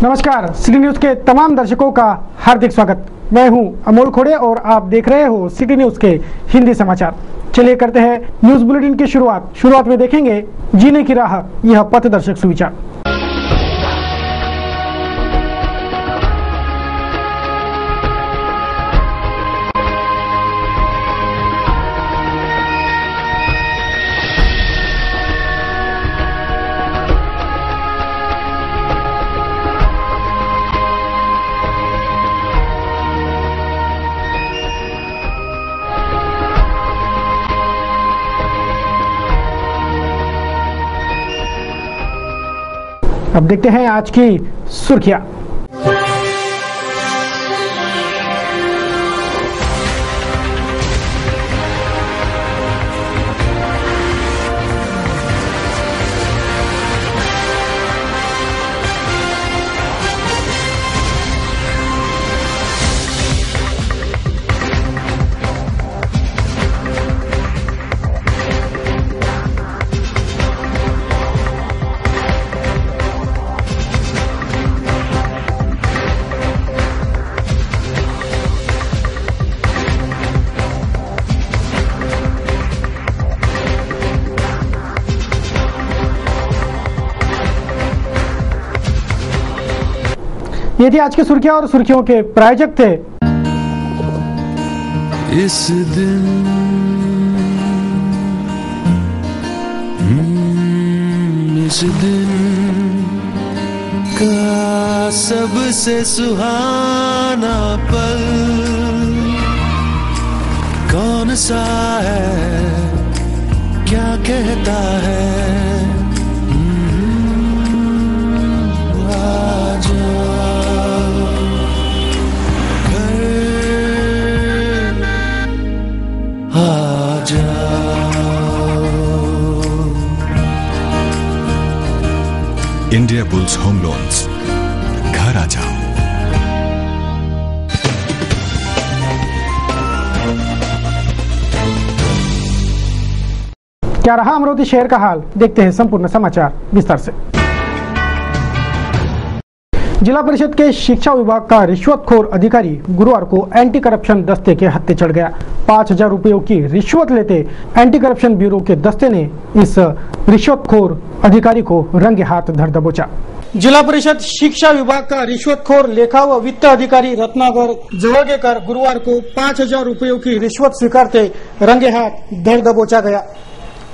नमस्कार, city news के तमाम दर्शकों का हार्दिक स्वागत। मैं हूं अमोल खोड़े और आप देख रहे हो सिटी न्यूज के हिंदी समाचार। चलिए करते हैं न्यूज बुलेटिन की शुरुआत में देखेंगे जीने की राह, यह पथदर्शक सुविचार। अब देखते हैं आज की सुर्खियां। ये थी आज की सुर्खियां और सुर्खियों के प्रायोजक थे इस दिन का सबसे सुहाना पल कौन सा है, क्या कहता है। इंडिया बुल्स होम लोन्स, घर आ जाओ। क्या रहा अमरावती शहर का हाल, देखते हैं संपूर्ण समाचार विस्तार से। जिला परिषद के शिक्षा विभाग का रिश्वतखोर अधिकारी गुरुवार को एंटी करप्शन दस्ते के हत्थे चढ़ गया। 5,000 रुपयों की रिश्वत लेते एंटी करप्शन ब्यूरो के दस्ते ने इस रिश्वतखोर अधिकारी को रंगे हाथ धर दबोचा। जिला परिषद शिक्षा विभाग का रिश्वतखोर लेखा व वित्त अधिकारी रत्नाकर जवळगेकर गुरुवार को 5,000 रुपयों की रिश्वत स्वीकारते रंगे हाथ धर दबोचा गया।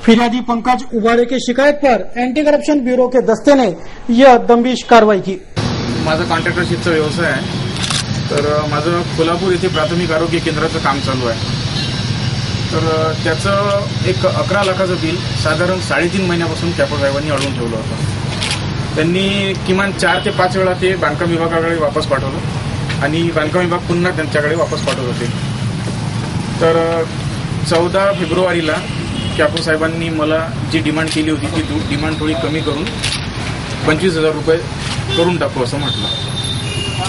फिर्यादी पंकज उबाळे की शिकायत पर एंटी करप्शन ब्यूरो के दस्ते ने यह दंबिश कार्रवाई की। माझा कॉन्ट्रॅक्टरशिपचा व्यवसाय आहे, तर माझं कोल्हापूर येथे प्राथमिक आरोग्य केंद्राचं काम चालू आहे। तर त्याचं एक 11 लाखाचं बिल साधारण 3.5 महिन्यापासून कॅपो साहेबांनी अडवून ठेवलं होतं। त्यांनी किमान 4 ते 5 वेळा ते बांधकाम विभागाकडे वापस पाठवलं आणि बांधकाम विभाग पुन्हा त्यांच्याकडे वापस पाठवत होते। तर 14 फेब्रुवारीला कॅपो साहेबांनी मला जी डिमांड केली होती ती डिमांड थोडी कमी करून 25,000 रुपये करून टाकू असं म्हटलं।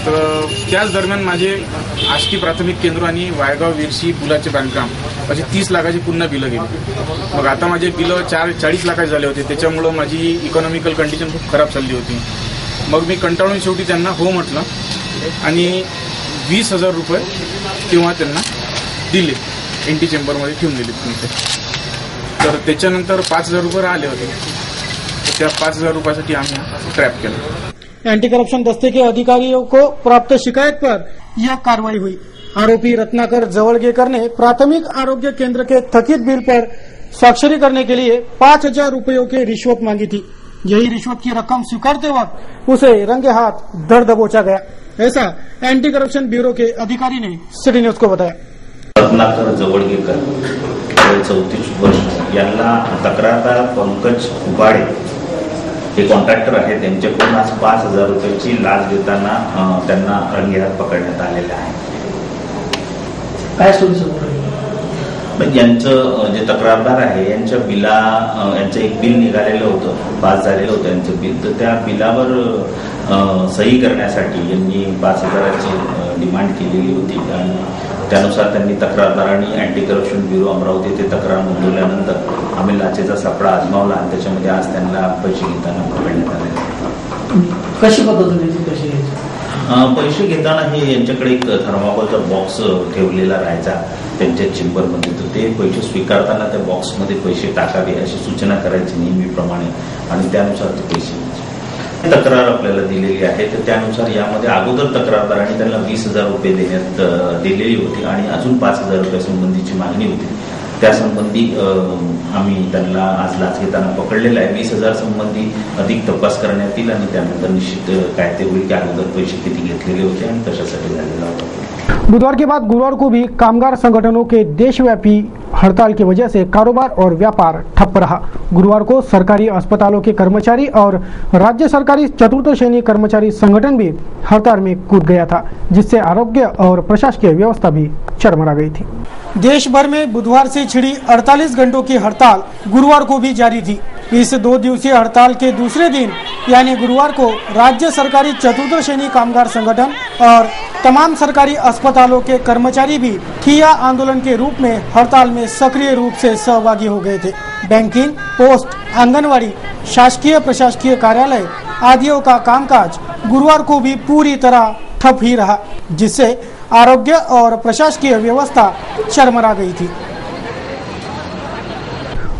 तर त्याच दरम्यान माझे आष्टी प्राथमिक केंद्र आणि वायगाव विरशी पुलाचे बांधकाम अशी 30 लाखाची पुन्हा बिलं गेली। मग आता माझे बिलं 40 लाखाचे झाले होते, त्याच्यामुळं माझी इकॉनॉमिकल कंडिशन खूप खराब चालली होती। मग मी कंटाळून शेवटी त्यांना हो म्हटलं आणि 20,000 रुपये तेव्हा त्यांना दिले, एनटी चेंबरमध्ये ठेवून दिले तुमचे। तर त्याच्यानंतर 5,000 रुपये राहिले होते, त्या 5,000 रुपयासाठी आम्ही ट्रॅप केलं। एंटी करप्शन दस्ते के अधिकारियों को प्राप्त शिकायत पर यह कार्रवाई हुई। आरोपी रत्नाकर जवळगेकर ने प्राथमिक आरोग्य केंद्र के थकित बिल पर स्वाक्षरी करने के लिए 5,000 रुपयों की रिश्वत मांगी थी। यही रिश्वत की रकम स्वीकारते वक्त उसे रंगे हाथ धर दबोचा गया, ऐसा एंटी करप्शन ब्यूरो के अधिकारी ने सिटी न्यूज को बताया। रत्नाकर जवळगेकर 34 वर्ष यांना तक्रारदार पंकज उबाळे हे कॉन्ट्रॅक्टर आहे, त्यांच्याकडून आज 5,000 रुपयाची लाच घेताना त्यांना रंगेहात पकडण्यात आलेले आहे। काय यांचं जे तक्रारदार आहे यांच्या यांचं एक बिल निघालेलं होतं, पास झालेलं होतं यांचं बिल। तर त्या बिलावर सही करण्यासाठी यांनी 5,000ची डिमांड केलेली होती आणि त्यानुसार त्यांनी तक्रारदारांनी अँटी करप्शन ब्युरो अमरावती येथे तक्रार नोंदवल्यानंतर आम्ही लाचेचा सापळा आजमावला आणि त्याच्यामध्ये आज त्यांना पैसे घेताना पकडण्यात आले। कशी पद्धत पैसे घेताना हे यांच्याकडे एक थर्माकोलचा बॉक्स ठेवलेला राहायचा त्यांच्या चेंबरमध्ये, तर ते पैसे स्वीकारताना त्या बॉक्समध्ये पैसे टाकावे अशी सूचना करायची नेहमीप्रमाणे आणि त्यानुसार ते पैसे घ्यायचे. तक्रार आपल्याला दिलेली आहे, तर त्यानुसार यामध्ये अगोदर तक्रारदारांनी त्यांना 20,000 रुपये देण्यात दिलेली होती आणि अजून 5,000 रुपयासंबंधीची मागणी होती. त्यासंबंधी आम्ही त्यांना आज लाच घेताना पकडलेला आहे. 20,000 संबंधी अधिक तपास करण्यात येईल आणि त्यानंतर निश्चित काय ते होईल की अगोदर पैसे किती घेतलेले होते आणि कशासाठी झालेला होता. बुधवार के बाद गुरुवार को भी कामगार संगठनों के देशव्यापी हड़ताल की वजह से कारोबार और व्यापार ठप रहा। गुरुवार को सरकारी अस्पतालों के कर्मचारी और राज्य सरकारी चतुर्थ श्रेणी कर्मचारी संगठन भी हड़ताल में कूद गया था, जिससे आरोग्य और प्रशासकीय व्यवस्था भी चरमरा गई थी। देश भर में बुधवार से छिड़ी 48 घंटों की हड़ताल गुरुवार को भी जारी थी। इस 2 दिवसीय हड़ताल के दूसरे दिन यानी गुरुवार को राज्य सरकारी चतुर्थ श्रेणी कामगार संगठन और तमाम सरकारी अस्पतालों के कर्मचारी भी ठिया आंदोलन के रूप में हड़ताल में सक्रिय रूप से सहभागी हो गए थे। बैंकिंग, पोस्ट, आंगनवाड़ी, शासकीय प्रशासकीय कार्यालय आदियों का कामकाज गुरुवार को भी पूरी तरह ठप ही रहा, जिससे आरोग्य और प्रशासकीय व्यवस्था चरमरा गई थी।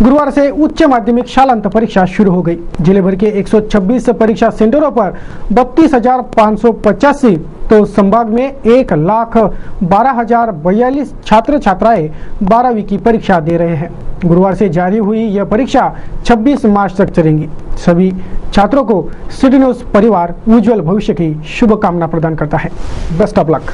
गुरुवार से उच्च माध्यमिक शालांत परीक्षा शुरू हो गई। जिले भर के 126 परीक्षा सेंटरों पर 32,585 तो संभाग में 1,12,042 छात्र छात्राएं 12वीं की परीक्षा दे रहे हैं। गुरुवार से जारी हुई यह परीक्षा 26 मार्च तक चलेंगी। सभी छात्रों को सिटी न्यूज़ परिवार उज्जवल भविष्य की शुभकामना प्रदान करता है। Best of luck.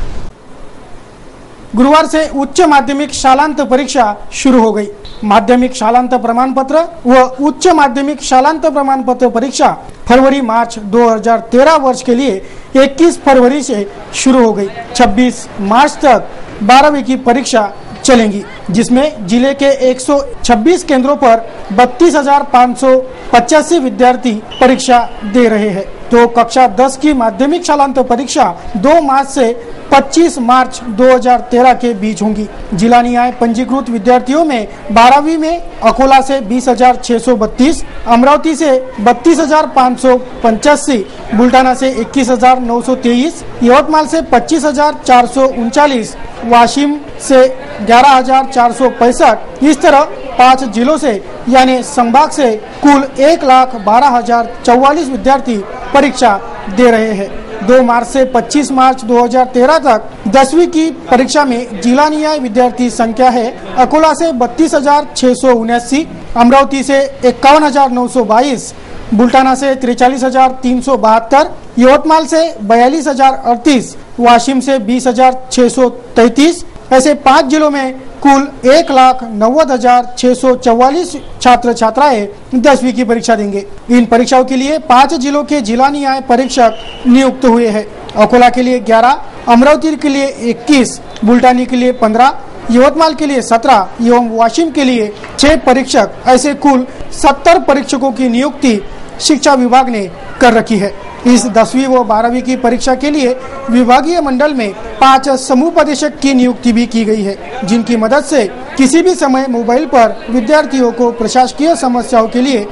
गुरुवार से उच्च माध्यमिक शालांत परीक्षा शुरू हो गई। माध्यमिक शालांत प्रमाण पत्र व उच्च माध्यमिक शालांत प्रमाण पत्र परीक्षा फरवरी मार्च 2013 वर्ष के लिए 21 फरवरी से शुरू हो गई। 26 मार्च तक 12वीं की परीक्षा चलेंगी, जिसमें जिले के 126 केंद्रों पर 32,585 विद्यार्थी परीक्षा दे रहे हैं। तो कक्षा 10 की माध्यमिक शालांत परीक्षा 2 मार्च से 25 मार्च 2013 के बीच होंगी। जिला न्याय पंजीकृत विद्यार्थियों में 12वीं में अकोला से 20,632, अमरावती से 32,585, बुल्टाना से 21,923, यवतमाल से 25,439, वाशिम से 11,465, इस तरह 5 जिलों से यानी संभाग से कुल 1,12,044 विद्यार्थी परीक्षा दे रहे हैं। 2 मार्च से 25 मार्च 2013 तक 10वीं की परीक्षा में जिला न्याय विद्यार्थी संख्या है अकोला से 32,679, अमरावती से 51,922, बुल्टाना से 43,372, यवतमाल से 42,038, वाशिम से 20,633, ऐसे 5 जिलों में कुल 1,90,644 छात्र छात्राएं 10वीं की परीक्षा देंगे। इन परीक्षाओं के लिए 5 जिलों के जिला न्याय परीक्षक नियुक्त हुए हैं। अकोला के लिए 11, अमरावती के लिए 21, बुल्टानी के लिए 15, यवतमाल के लिए 17 एवं वाशिम के लिए 6 परीक्षक, ऐसे कुल 70 परीक्षकों की नियुक्ति शिक्षा विभाग ने कर रखी है। इस 10वीं व 12वीं की परीक्षा के लिए विभागीय मंडल में 5 समूपदेशक की नियुक्ति भी की गई है, जिनकी मदद से किसी भी समय मोबाइल पर विद्यार्थियों को प्रशासकीय समस्याओं के लिए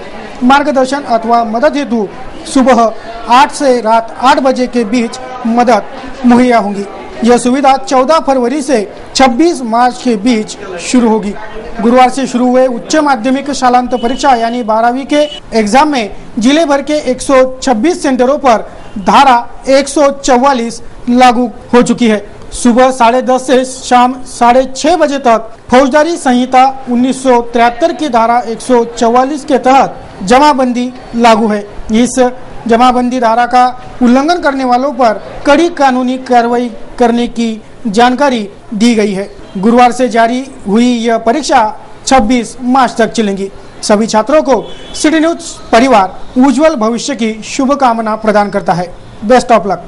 मार्गदर्शन अथवा मदद हेतु सुबह 8 से रात 8 बजे के बीच मदद मुहैया होगी। यह सुविधा 14 फरवरी से 26 मार्च के बीच शुरू होगी। गुरुवार से शुरू हुए उच्च माध्यमिक शालांत परीक्षा यानी 12वीं के एग्जाम में जिले भर के 126 सेंटरों पर धारा 144 लागू हो चुकी है। सुबह 10:30 से शाम 6:30 बजे तक फौजदारी संहिता 1973 की धारा 144 के तहत जमाबंदी लागू है। इस जमाबंदी धारा का उल्लंघन करने वालों पर कड़ी कानूनी कार्रवाई करने की जानकारी दी गई है। गुरुवार से जारी हुई यह परीक्षा 26 मार्च तक चलेंगी। सभी छात्रों को सिटी न्यूज परिवार उज्जवल भविष्य की शुभकामना प्रदान करता है। Best of luck.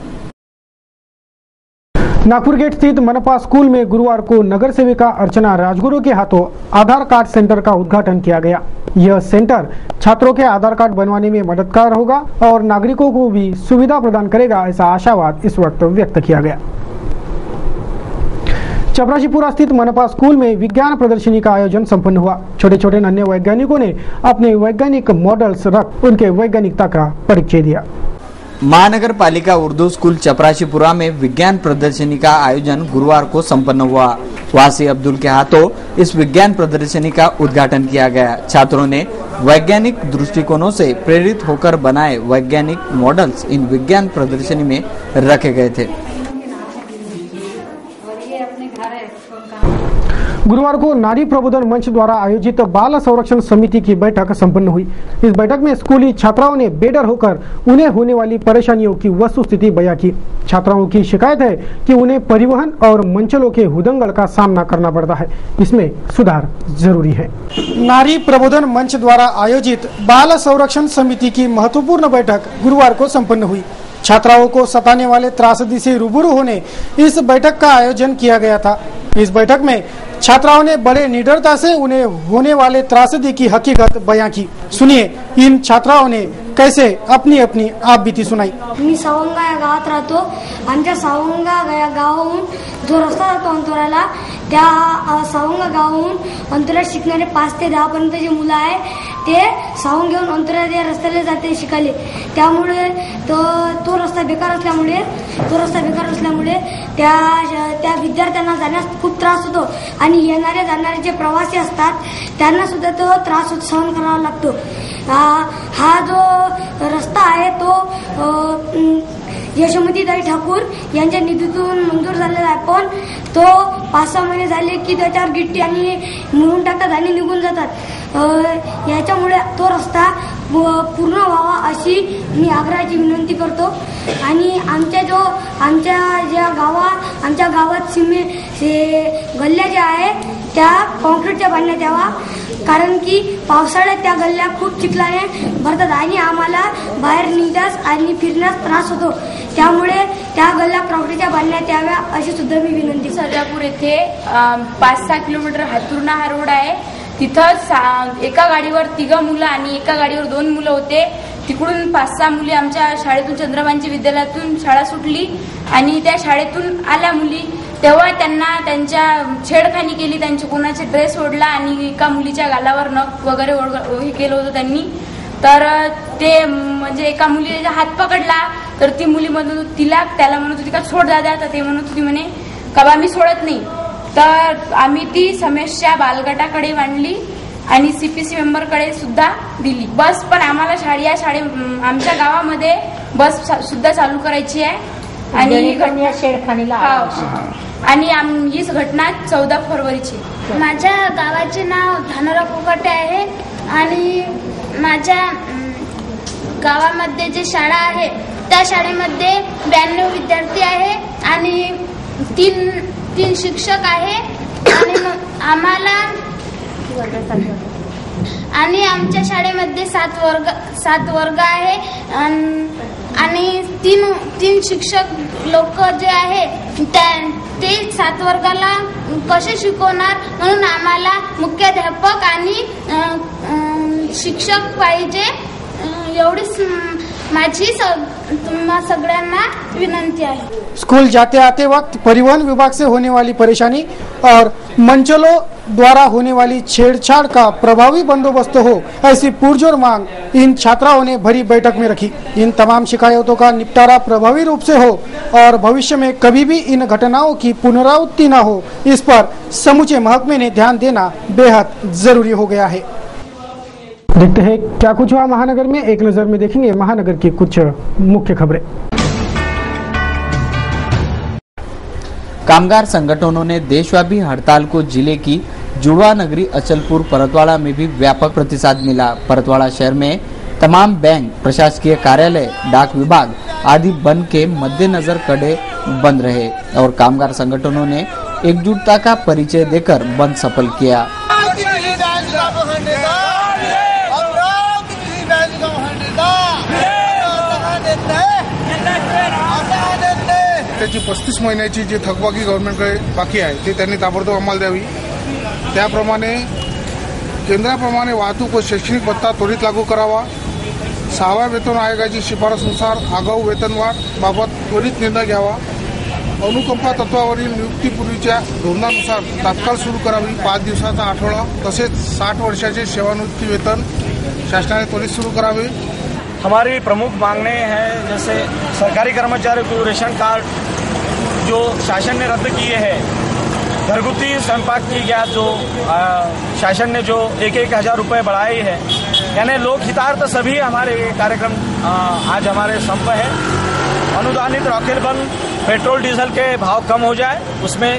Nagpur gate स्थित मनपा स्कूल में गुरुवार को नगर सेविका अर्चना राजगुरु के हाथों आधार कार्ड सेंटर का उद्घाटन किया गया। यह सेंटर छात्रों के आधार कार्ड बनवाने में मददगार होगा और नागरिकों को भी सुविधा प्रदान करेगा, ऐसा आशावाद इस वक्त व्यक्त किया गया। चपरासीपुरा स्थित मनपा स्कूल में विज्ञान प्रदर्शनी का आयोजन संपन्न हुआ। छोटे छोटे अन्य वैज्ञानिकों ने अपने वैज्ञानिक मॉडल्स रख उनके वैज्ञानिकता का परिचय दिया। महानगर पालिका उर्दू स्कूल चपरासीपुरा में विज्ञान प्रदर्शनी का आयोजन गुरुवार को संपन्न हुआ। वासी अब्दुल के हाथों इस विज्ञान प्रदर्शनी का उद्घाटन किया गया। छात्रों ने वैज्ञानिक दृष्टिकोणों से प्रेरित होकर बनाए वैज्ञानिक मॉडल्स इन विज्ञान प्रदर्शनी में रखे गए थे। गुरुवार को नारी प्रबोधन मंच द्वारा आयोजित बाल संरक्षण समिति की बैठक संपन्न हुई। इस बैठक में स्कूली छात्राओं ने बेडर होकर उन्हें होने वाली परेशानियों की वस्तुस्थिति बयां की। छात्राओं की शिकायत है कि उन्हें परिवहन और मंचलों के हुदंगल का सामना करना पड़ता है, इसमें सुधार जरूरी है। नारी प्रबोधन मंच द्वारा आयोजित बाल संरक्षण समिति की महत्वपूर्ण बैठक गुरुवार को संपन्न हुई। छात्राओं को सताने वाले त्रासदी से रूबरू होने इस बैठक का आयोजन किया गया था। इस बैठक में छात्राओं ने बड़े निडरता से उन्हें होने वाले त्रासदी की हकीकत बयां की। सुनिए इन छात्राओं ने कैसे अपनी अपनी आपबीती सुनाई। मी सावंगा या गावात राहतो। आमच्या सावंगा या गावाहून जो रस्ता जातो अंतराला, त्या सावंगा गावाहून अंतराळ शिकणारे 5 ते 10 पर्यंत जे मुलं आहे ते सावंग घेऊन अंतराळ या रस्त्याला जाते शिकायले। त्यामुळे तो रस्ता बेकार असल्यामुळे त्या विद्यार्थ्यांना जाण्यास खूप त्रास होतो आणि येणारे जाणारे जे प्रवासी असतात त्यांना सुद्धा तो त्रास सहन करावा लागतो। हा जो रस्ता आहे तो यशोमतीताई ठाकूर यांच्या निधीतून मंजूर झालेला आहे, पण तो 5-6 महिने झाले की त्याच्यावर गिट्टी आणि मुरून टाकतात आणि निघून जातात। याच्यामुळे तो रस्ता पूर्ण व्हावा अशी मी आग्रहाची विनंती करतो। आणि आमच्या गावात गल्ल्या ज्या आहे त्या कॉन्क्रीटच्या बांधण्यात यावा, कारण की पावसाळ्यात त्या गल्ल्या खूप चिखलाने भरतात आणि आम्हाला बाहेर निघण्यास आणि फिरण्यास त्रास होतो। त्यामुळे त्या गल्ल्या कॉन्क्रीटच्या बांधण्यात याव्या अशी सुद्धा मी विनंती। सर्जापूर येथे 5-6 किलोमीटर हातुर्णा हा रोड आहे। तिथं एका गाडीवर 3 मुलं आणि एका गाडीवर 2 मुलं होते। तिकडून 5-6 मुली आमच्या शाळेतून चंद्रबांची विद्यालयातून शाळा सुटली आणि त्या शाळेतून आल्या मुली, तेव्हा त्यांना त्यांच्या छेडखानी केली, त्यांचे कोणाचे ड्रेस ओढला आणि एका मुलीच्या गालावर नख वगैरे हे केलं होतं त्यांनी। तर ते म्हणजे एका मुलीचा हात पकडला तर ती मुली त्याला म्हणत होती का सोड दादा, तर ते म्हणत होती म्हणे का बा मी सोडत नाही। तर आम्ही ती समस्या बालगटाकडे मांडली आणि CPC मेंबरकडे सुद्धा दिली। बस पण आम्हाला आमच्या गावामध्ये बस सुद्धा चालू करायची आहे आणि ही घटना 14 फरवरीची। माझ्या गावाचे नाव धानोरा कोकाटे आहे आणि माझ्या गावामध्ये जे शाळा आहे त्या शाळेमध्ये 92 विद्यार्थी आहे आणि 3 शिक्षक आहे आणि आमच्या शाळेमध्ये 7 वर्ग आहे आणि 3 शिक्षक लोक जे आहे ते 7 वर्गाला कसे शिकवणार, म्हणून आम्हाला मुख्याध्यापक आणि शिक्षक पाहिजे, एवढीच माझी सगळ्यांना विनंती है। स्कूल जाते आते वक्त परिवहन विभाग से होने वाली परेशानी और मंचलों द्वारा होने वाली छेड़छाड़ का प्रभावी बंदोबस्त हो, ऐसी पुरजोर मांग इन छात्राओं ने भरी बैठक में रखी। इन तमाम शिकायतों का निपटारा प्रभावी रूप से हो और भविष्य में कभी भी इन घटनाओं की पुनरावृत्ति न हो, इस पर समूचे महकमे ने ध्यान देना बेहद जरूरी हो गया है। देखते हैं क्या कुछ हुआ महानगर में। एक नजर में देखेंगे महानगर की कुछ मुख्य खबरें। कामगार संगठनों ने देशव्यापी हड़ताल को जिले की जुड़वा नगरी अचलपुर परतवाड़ा में भी व्यापक प्रतिसाद मिला। परतवाड़ा शहर में तमाम बैंक, प्रशासकीय कार्यालय, डाक विभाग आदि बंद के मद्देनजर कड़े बंद रहे और कामगार संगठनों ने एकजुटता का परिचय देकर बंद सफल किया। त्याची 35 महिन्याची जी थकबाकी गव्हर्नमेंटकडे बाकी आहे ते त्यांनी ताबडतोब अंमल द्यावी। त्याप्रमाणे केंद्राप्रमाणे वाहतूक व शैक्षणिक भत्ता त्वरित लागू करावा। 6व्या वेतन आयोगाची शिफारसनुसार आगाऊ वेतनवाढ बाबत त्वरित निर्णय घ्यावा। अनुकंपा तत्वावरील नियुक्तीपूर्वीच्या धोरणानुसार तात्काळ सुरू करावी 5 दिवसाचा आठवडा। तसेच 60 वर्षाचे सेवानिवृत्ती वेतन शासनाने त्वरित सुरू करावे। हमारी प्रमुख मांगने हैं, जैसे सरकारी कर्मचारियों को रेशन कार्ड जो शासन ने रद्द किए हैं, घरगुती स्वयंपाक की गैस जो शासन ने जो 1,000 रुपये बढ़ाई है, यानी लोक हितार्थ सभी हमारे कार्यक्रम आज हमारे संप है। अनुदानित रॉकेल पेट्रोल डीजल के भाव कम हो जाए, उसमें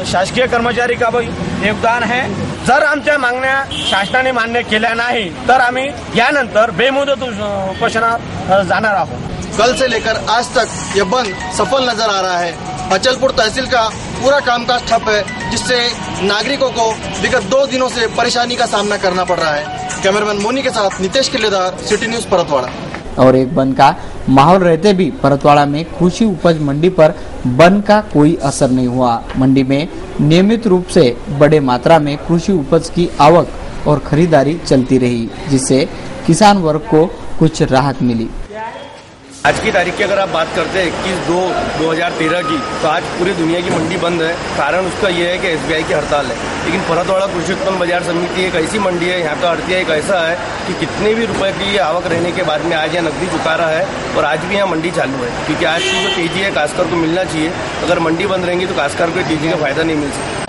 शासकीय कर्मचारी का भी योगदान है। जर आमच्या मागण्या शासनाने मान्य केल्या नाही तर आम्ही यानंतर बेमुदत उपोषणात जाणार आहोत। कल से लेकर आज तक ये बंद सफल नजर आ रहा है। अचलपुर तहसील का पूरा कामकाज ठप है, जिससे नागरिकों को विगत 2 दिनों से परेशानी का सामना करना पड़ रहा है। कैमरामैन मोनी के साथ नितेश किलेदार, सिटी न्यूज परतवाड़ा। और एक बंद का माहौल रहते भी परतवाड़ा में कृषि उपज मंडी पर बंद का कोई असर नहीं हुआ। मंडी में नियमित रूप से बड़े मात्रा में कृषि उपज की आवक और खरीदारी चलती रही, जिससे किसान वर्ग को कुछ राहत मिली। आज की तारीख की अगर आप बात करते हैं 21/2/2013 की, तो आज पूरी दुनिया की मंडी बंद है। कारण उसका यह है कि SBI की हड़ताल है। लेकिन परतवाड़ा कृषि उत्पन्न बाजार समिति एक ऐसी मंडी है, यहाँ का अर्थिया एक ऐसा है कि कितने भी रुपए की आवक रहने के बाद में आज यहाँ नकदी चुका रहा है और आज भी यहाँ मंडी चालू है। क्योंकि आज की जो तेजी है काश्तकार को मिलना चाहिए। अगर मंडी बंद रहेंगी तो काश्तकार को तेजी का फायदा नहीं मिल सकता।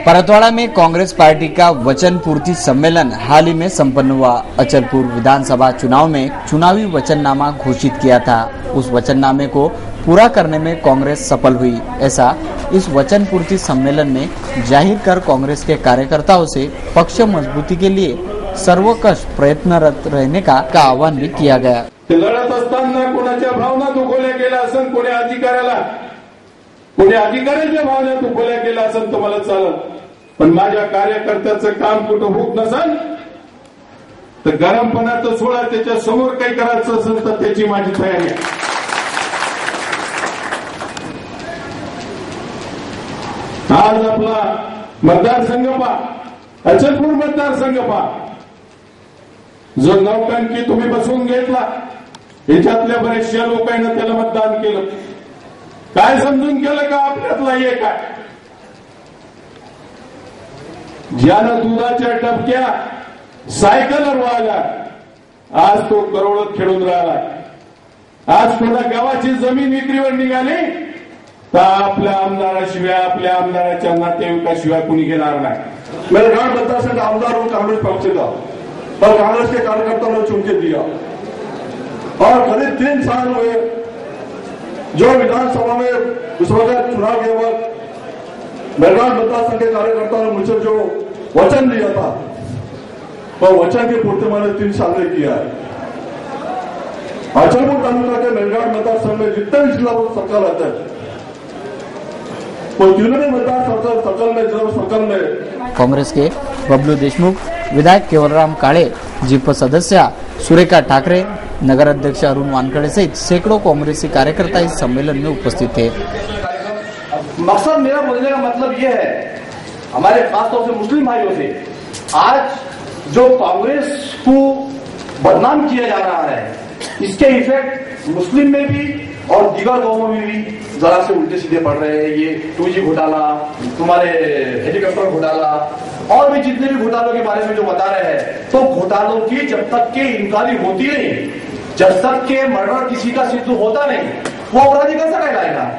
परतवाड़ा में कांग्रेस पार्टी का वचन पूर्ति सम्मेलन हाल ही में संपन्न हुआ। अचलपुर विधानसभा चुनाव में चुनावी वचननामा घोषित किया था। उस वचननामे को पूरा करने में कांग्रेस सफल हुई, ऐसा इस वचन पूर्ति सम्मेलन में जाहिर कर कांग्रेस के कार्यकर्ताओं से पक्ष मजबूती के लिए सर्वकष प्रयत्नरत रहने का आह्वान भी किया गया। लढत असताना कोणाच्या भावना दुखवल्या गेल्या असेल, कोणी अधिकाऱ्याच्या भावना दुखवल्या गेल्या असेल तर मला चालत, पण माझ्या कार्यकर्त्याचं काम कुठं होत नसेल तर गरमपणा तर सोडा, त्याच्या समोर काही करायचं असेल तर त्याची माझी तयारी आहे। आज आपला मतदारसंघ पहा, अचलपूर मतदारसंघ पहा, जो नौटंकी तुम्ही बसवून घेतला, याच्यातल्या बऱ्याचशा लोकांना त्याला मतदान केलं। काय समजून केलं का आपल्यातला एक आहे, ज्यानं दुधाच्या टपक्या सायकलवर वाहला, आज तो करोडोत खेळून राहिला। आज कोणा गावाची जमीन विक्रीवर निघाली तर आपल्या आमदाराशिवाय, आपल्या आमदाराच्या नातेवाईकाशिवाय कुणी घेणार नाही। मेरे गांव मतदारसंघ आमदार हूं कांग्रेस पक्ष का और कांग्रेस के कार्यकर्ताओं ने चुन के दिया और करीब 3 साल हुए जो विधानसभा में उस वक्त चुनाव के वक्त मेरगांव मतदारसंघ के कार्यकर्ताओं ने मुझसे जो वचन दिया था वो वचन की पूर्ति मैंने 3 साल में किया है। अचलपुर तालुका के मेरगांव मतदारसंघ में जितने भी जिला सर्कल आते हैं वो जितने मतदार सर्कल में जिला सर्कल में कांग्रेस के बबलू देशमुख, विधायक केवलराम काळे, जिप सदस्य सुरेखा ठाकरे, नगर अध्यक्ष अरुण वानखड़े सहित सैकड़ों कांग्रेसी कार्यकर्ता इस सम्मेलन में उपस्थित थे। मकसद मेरा बोलने का मतलब यह है, हमारे खासतौर से मुस्लिम भाइयों से, आज जो कांग्रेस को बदनाम किया जा रहा है, इसके इफेक्ट मुस्लिम में भी और दीगर गांवों में भी जरा से उल्टे सीधे पड़ रहे हैं। ये 2G घोटाला, तुम्हारे हेलीकॉप्टर घोटाला और भी जितने भी घोटालों के बारे में जो बता रहे हैं, तो घोटालों की जब तक के इंक्वायरी होती नहीं, जब तक के मर्डर किसी का सिद्ध होता नहीं, वो अपराधी कैसा कहलाएगा।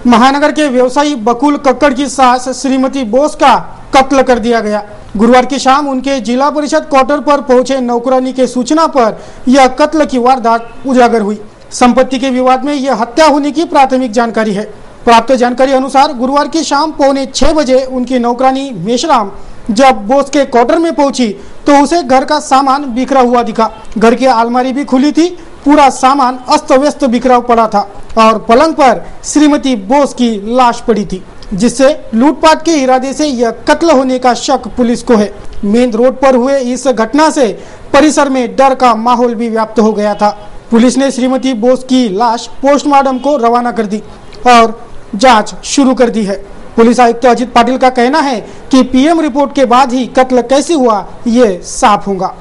महानगर के व्यवसायी बकुल कक्कड़ की सास श्रीमती बोस का कत्ल कर दिया गया। गुरुवार की शाम उनके जिला परिषद क्वार्टर पर पहुंचे नौकरानी के सूचना पर यह कत्ल की वारदात उजागर हुई। संपत्ति के विवाद में यह हत्या होने की प्राथमिक जानकारी है। प्राप्त जानकारी अनुसार गुरुवार की शाम 5:45 बजे उनकी नौकरानी मेशराम जब बोस के क्वार्टर में पहुंची तो उसे घर का सामान बिखरा हुआ दिखा। घर की अलमारी भी खुली थी, पूरा सामान अस्त व्यस्त बिखरा पड़ा था और पलंग पर श्रीमती बोस की लाश पड़ी थी, जिससे लूटपाट के इरादे से यह कत्ल होने का शक पुलिस को है। मेन रोड पर हुए इस घटना से परिसर में डर का माहौल भी व्याप्त हो गया था। पुलिस ने श्रीमती बोस की लाश पोस्टमार्टम को रवाना कर दी और जांच शुरू कर दी है। पुलिस आयुक्त अजित पाटिल का कहना है कि पीएम रिपोर्ट के बाद ही कत्ल कैसे हुआ ये साफ होगा।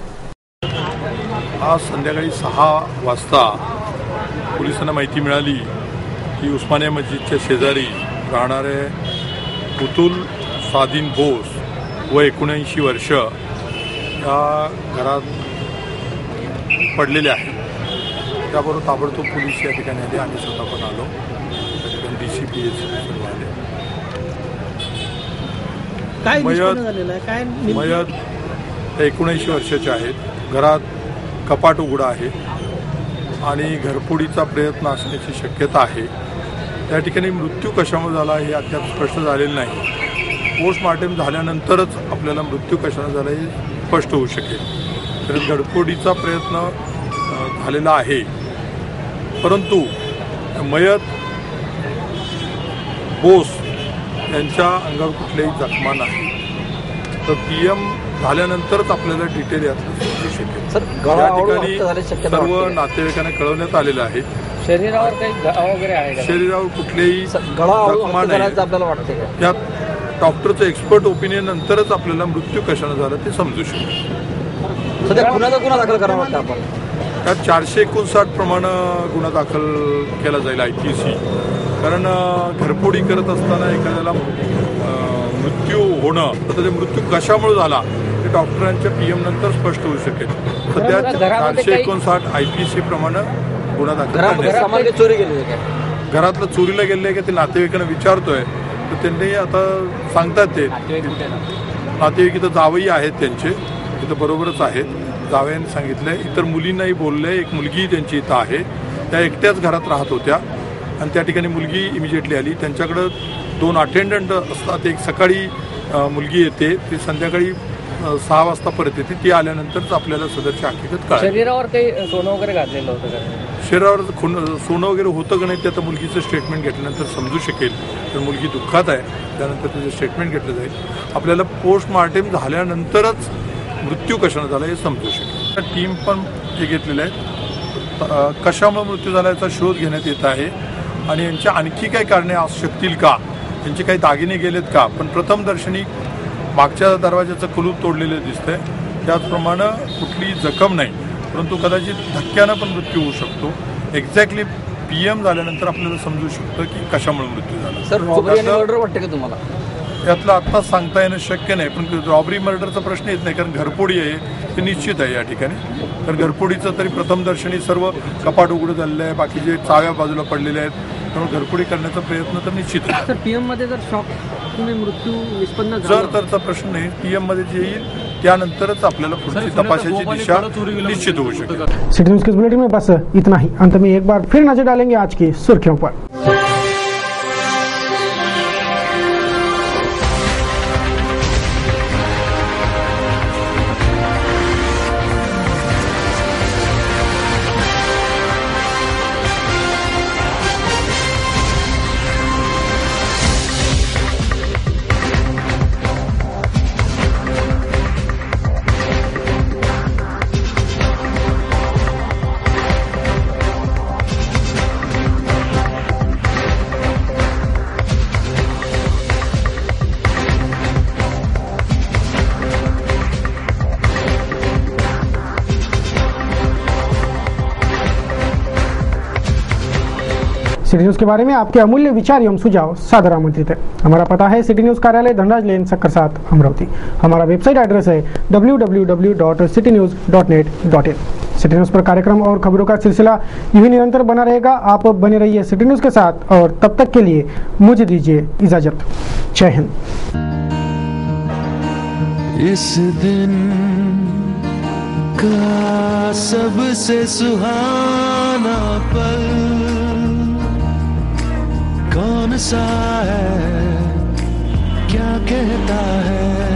आज संध्याकाळी 6 वाजता पोलिसांना माहिती मिळाली की उस्मानिया मस्जिदच्या शेजारी राहणारे पुतुल सादीन बोस व 79 वर्ष या घरात पडलेले आहे. त्याबरोबर ताबडतोब पोलीस या ठिकाणी आले. आम्ही स्वतः पण आलो. त्या ठिकाणी DCP आले. मयत 79 वर्षाचे आहेत. घरात कपाट उघडं आहे आणि घरफोडीचा प्रयत्न असण्याची शक्यता आहे. त्या ठिकाणी मृत्यू कशामुळे झाला हे अद्याप स्पष्ट झालेलं नाही. पोस्टमार्टम झाल्यानंतरच आपल्याला मृत्यू कशाने झाला हे स्पष्ट होऊ शकेल. तर घरफोडीचा प्रयत्न झालेला आहे, परंतु मयत बोस यांच्या अंगावर कुठल्याही जखमा नाही. तर PM झाल्यानंतरच आपल्याला डिटेल यातलं समजू शकेल. या ठिकाणी सर्व नातेवाईकांना कळवण्यात आलेलं आहे. शरीरावर काही घाव वगैरे आहे का? शरीरावर कुठलेही जखमा नाही. आपल्याला वाटते का? त्यात डॉक्टरचं एक्सपर्ट ओपिनियन नंतरच आपल्याला मृत्यू कशाने झाला ते समजू शकेल. सध्या गुन्हा दाखल करावा वाटतं आपण. त्यात 459 प्रमाणे गुन्हा दाखल केला जाईल IPC. कारण घरफोडी करत असताना एखाद्याला मृत्यू होणं तर ते मृत्यू कशामुळे झाला ते डॉक्टरांच्या PM नंतर स्पष्ट होऊ शकेल. सध्या 459 IPC प्रमाणे गुन्हा दाखल. चोरी गेली आहे. घरातलं चोरीला गेले का ते नातेवाईकांना विचारतोय तर त्यांनी आता सांगतात ते नातेवाईक इथं जावई आहेत त्यांचे इथं बरोबरच आहेत. जावयांनी सांगितलंय. इतर मुलींनाही बोललंय. एक मुलगी त्यांची इथं आहे. त्या एकट्याच घरात राहत होत्या आणि त्या ठिकाणी मुलगी इमिजिएटली आली. त्यांच्याकडं 2 अटेंडंट असतात. एक सकाळी मुलगी येते, ती संध्याकाळी 6 वाजता परत येते. ती आल्यानंतरच आपल्याला सदरची हकीकत कळते. शरीरावर काही सोनं वगैरे घातलेलं होतं का? शरीरावर सोनं वगैरे होतं का नाही ते आता मुलगीचं स्टेटमेंट घेतल्यानंतर समजू शकेल. तर मुलगी दुःखात आहे, त्यानंतर तिचं स्टेटमेंट घेतलं जाईल. आपल्याला पोस्टमार्टम झाल्यानंतरच मृत्यू कशाने झाला हे समजू शकेल. टीम पण हे घेतलेले आहेत. कशामुळे मृत्यू झाला याचा शोध घेण्यात येत आहे आणि यांच्या आणखी काही कारणे असू शकतील का, यांचे काही दागिने गेलेत का. पण प्रथमदर्शनी मागच्या दरवाजाचं कुलूप तोडलेलं दिसतंय. त्याचप्रमाणे कुठली जखम नाही, परंतु कदाचित धक्क्यानं पण मृत्यू होऊ शकतो. एक्झॅक्टली PM झाल्यानंतर आपल्याला समजू शकतं की कशामुळे मृत्यू झाला. सर रॉबरी आणि मर्डर वाटतं का तुम्हाला? यातलं आत्ताच सांगता येणं शक्य नाही, पण रॉबरी मर्डरचा प्रश्न येत नाही कारण घरफोडी आहे ते निश्चित आहे या ठिकाणी. तर घरफोडीचं तरी प्रथमदर्शनी सर्व कपाट उघडं झालेलं आहे, बाकीचे चाव्या बाजूला पडलेल्या आहेत, त्यामुळे घरफोडी करण्याचा प्रयत्न तर निश्चित आहे. सर PM मध्ये जर शॉक मृत्यू निष्पन्न जर तरचा प्रश्न नाही, PM मध्ये जे येईल त्यानंतरच आपल्याला पुढची तपासाची दिशा निश्चित होऊ शकेल. सिटी न्यूज के इस बुलेटिन में बस इतना ही. अंत में एक बार फिर नजर डालेंगे आज की सुर्खियों पर. सिटी न्यूज के बारे में आपके अमूल्य विचार एवं सुझाव सादर आमंत्रित है. हमारा पता है सिटी न्यूज कार्यालय धनराज लेन सक्कर 7 अमरावती. हमारा वेबसाइट एड्रेस है www.citynews.net.in. सिटी न्यूज पर कार्यक्रम और खबरों का सिलसिला यूं निरंतर बना रहेगा. आप बने रहिए सिटी न्यूज के साथ और तब तक के लिए मुझे दीजिए इजाजत. जय हिंद. इस दिन का सबसे सुहाना पल कौन सा है, क्या कहता है